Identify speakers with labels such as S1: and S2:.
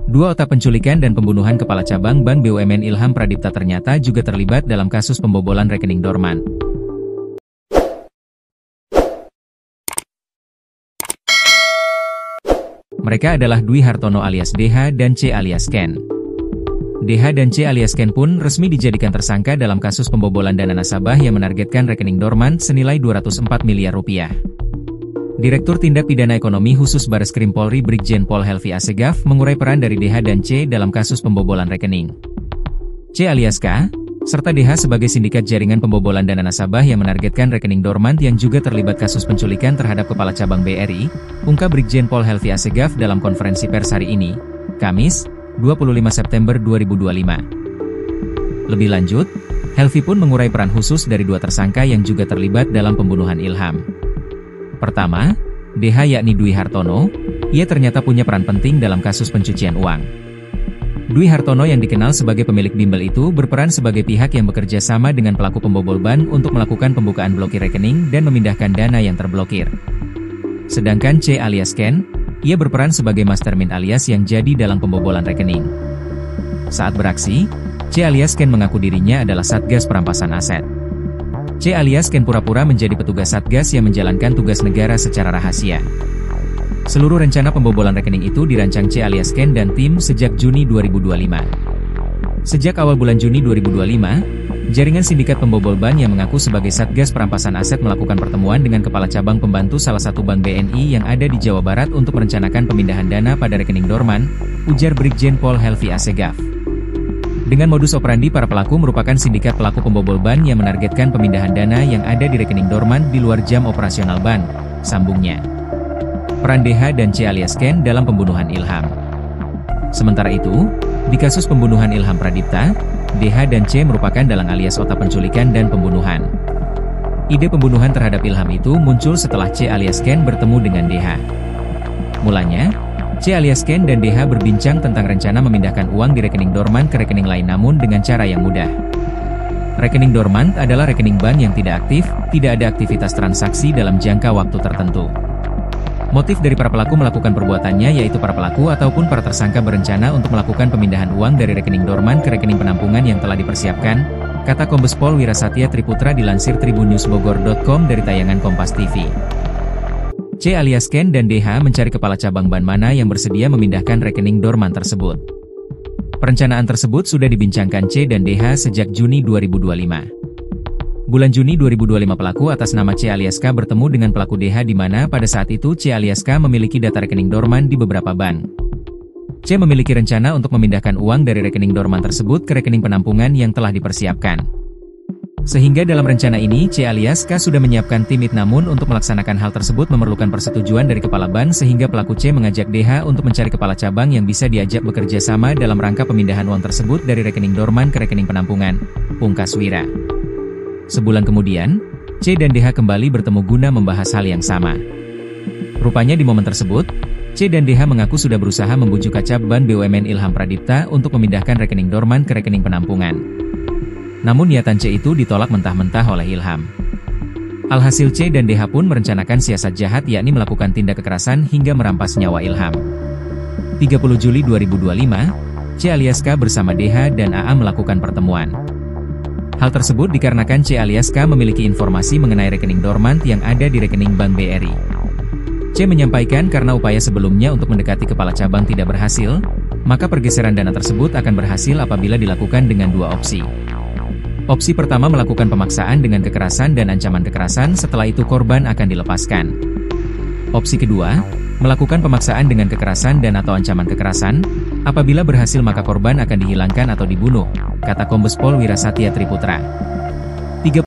S1: Dua otak penculikan dan pembunuhan Kepala Cabang Bank BUMN Ilham Pradipta ternyata juga terlibat dalam kasus pembobolan rekening dorman. Mereka adalah Dwi Hartono alias DH dan C alias Ken. DH dan C alias Ken pun resmi dijadikan tersangka dalam kasus pembobolan dana nasabah yang menargetkan rekening dorman senilai 204 miliar rupiah. Direktur Tindak Pidana Ekonomi Khusus Bareskrim Polri Brigjen Pol Helvi Assegaf mengurai peran dari DH dan C dalam kasus pembobolan rekening. C alias K, serta DH sebagai sindikat jaringan pembobolan dana nasabah yang menargetkan rekening dormant yang juga terlibat kasus penculikan terhadap Kepala Cabang BRI, ungkap Brigjen Pol Helvi Assegaf dalam konferensi pers hari ini, Kamis, 25 September 2025. Lebih lanjut, Helvi pun mengurai peran khusus dari dua tersangka yang juga terlibat dalam pembunuhan Ilham. Pertama, DH yakni Dwi Hartono, ia ternyata punya peran penting dalam kasus pencucian uang. Dwi Hartono yang dikenal sebagai pemilik bimbel itu berperan sebagai pihak yang bekerja sama dengan pelaku pembobol ban untuk melakukan pembukaan blokir rekening dan memindahkan dana yang terblokir. Sedangkan C alias Ken, ia berperan sebagai mastermind alias yang jadi dalam pembobolan rekening. Saat beraksi, C alias Ken mengaku dirinya adalah Satgas Perampasan Aset. C alias Ken pura-pura menjadi petugas Satgas yang menjalankan tugas negara secara rahasia. Seluruh rencana pembobolan rekening itu dirancang C alias Ken dan tim sejak Juni 2025. Sejak awal bulan Juni 2025, jaringan sindikat pembobol ban yang mengaku sebagai Satgas Perampasan Aset melakukan pertemuan dengan Kepala Cabang Pembantu salah satu bank BNI yang ada di Jawa Barat untuk merencanakan pemindahan dana pada rekening dorman, ujar Brigjen Pol Helvi Assegaf. Dengan modus operandi para pelaku merupakan sindikat pelaku pembobol ban yang menargetkan pemindahan dana yang ada di rekening dorman di luar jam operasional ban, sambungnya. Peran DH dan C alias Ken dalam pembunuhan Ilham. Sementara itu, di kasus pembunuhan Ilham Pradipta, DH dan C merupakan dalang alias otak penculikan dan pembunuhan. Ide pembunuhan terhadap Ilham itu muncul setelah C alias Ken bertemu dengan DH. Mulanya, C alias Ken dan DH berbincang tentang rencana memindahkan uang di rekening dorman ke rekening lain namun dengan cara yang mudah. Rekening dormant adalah rekening ban yang tidak aktif, tidak ada aktivitas transaksi dalam jangka waktu tertentu. Motif dari para pelaku melakukan perbuatannya yaitu para pelaku ataupun para tersangka berencana untuk melakukan pemindahan uang dari rekening dorman ke rekening penampungan yang telah dipersiapkan, kata Kombes Pol Wirasatya Triputra dilansir tribunnews.bogor.com dari tayangan Kompas TV. C alias Ken dan DH mencari kepala cabang ban mana yang bersedia memindahkan rekening dorman tersebut. Perencanaan tersebut sudah dibincangkan C dan DH sejak Juni 2025. Bulan Juni 2025 pelaku atas nama C alias K bertemu dengan pelaku DH di mana pada saat itu C alias K memiliki data rekening dorman di beberapa bank. C memiliki rencana untuk memindahkan uang dari rekening dorman tersebut ke rekening penampungan yang telah dipersiapkan. Sehingga dalam rencana ini C alias K sudah menyiapkan tim namun untuk melaksanakan hal tersebut memerlukan persetujuan dari kepala ban sehingga pelaku C mengajak DH untuk mencari kepala cabang yang bisa diajak bekerja sama dalam rangka pemindahan uang tersebut dari rekening dorman ke rekening penampungan, pungkas Wira. Sebulan kemudian, C dan DH kembali bertemu guna membahas hal yang sama. Rupanya di momen tersebut, C dan DH mengaku sudah berusaha membujuk kacab ban BUMN Ilham Pradipta untuk memindahkan rekening dorman ke rekening penampungan. Namun niatan C itu ditolak mentah-mentah oleh Ilham. Alhasil C dan DH pun merencanakan siasat jahat yakni melakukan tindak kekerasan hingga merampas nyawa Ilham. 30 Juli 2025, C alias K bersama DH dan AA melakukan pertemuan. Hal tersebut dikarenakan C alias K memiliki informasi mengenai rekening dormant yang ada di rekening Bank BRI. C menyampaikan karena upaya sebelumnya untuk mendekati kepala cabang tidak berhasil, maka pergeseran dana tersebut akan berhasil apabila dilakukan dengan dua opsi. Opsi pertama melakukan pemaksaan dengan kekerasan dan ancaman kekerasan setelah itu korban akan dilepaskan. Opsi kedua, melakukan pemaksaan dengan kekerasan dan atau ancaman kekerasan, apabila berhasil maka korban akan dihilangkan atau dibunuh, kata Kombes Pol Wirasatya Triputra.